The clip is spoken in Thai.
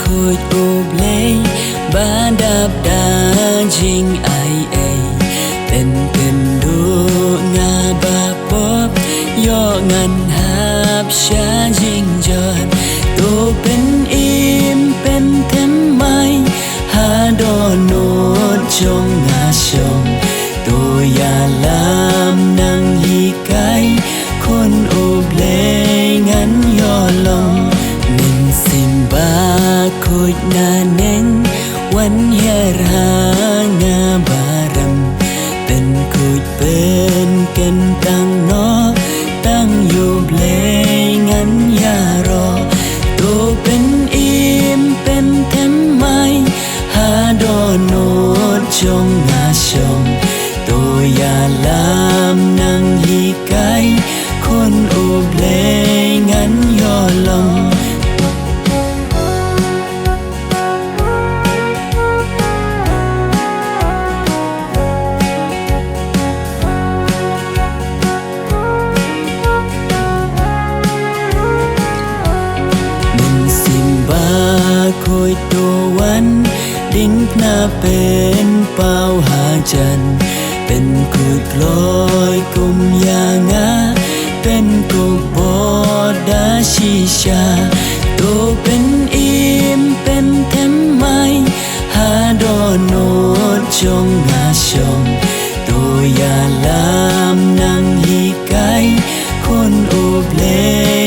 khôi ôm lấy ba đạp đá jing ai ai tên tên đô nga ba pop yo ngăn hạp xa jing giòn tô bên im bên thêm mai ha đo nốt trong ngã sông tôi ya làm năng hi cái khôn ôm lấy ngắn yo lòng mình xin ba khôi na nénวันเฮรางาบารำเป็นคุยเป็นกันตั้งนอตั้งอยู่เพลงงั้นอย่ารอตัวเป็นอิ่มเป็นแถมไม้หาดอนโนดจงงาชมตัวอย่าลามนั่งฮีไกคนอุเพลงงั้นย่อลงคอยตัววันดิ้งหน้าเป็นเป้าหาจันเป็นกุดลอยกุมยางาเป็นกุบบอดาชิชาตัวเป็นอิ่มเป็นแถมไม้หาดอนโนดจงงาชมตัวอย่าลามนั่งฮีไกคนอุบเล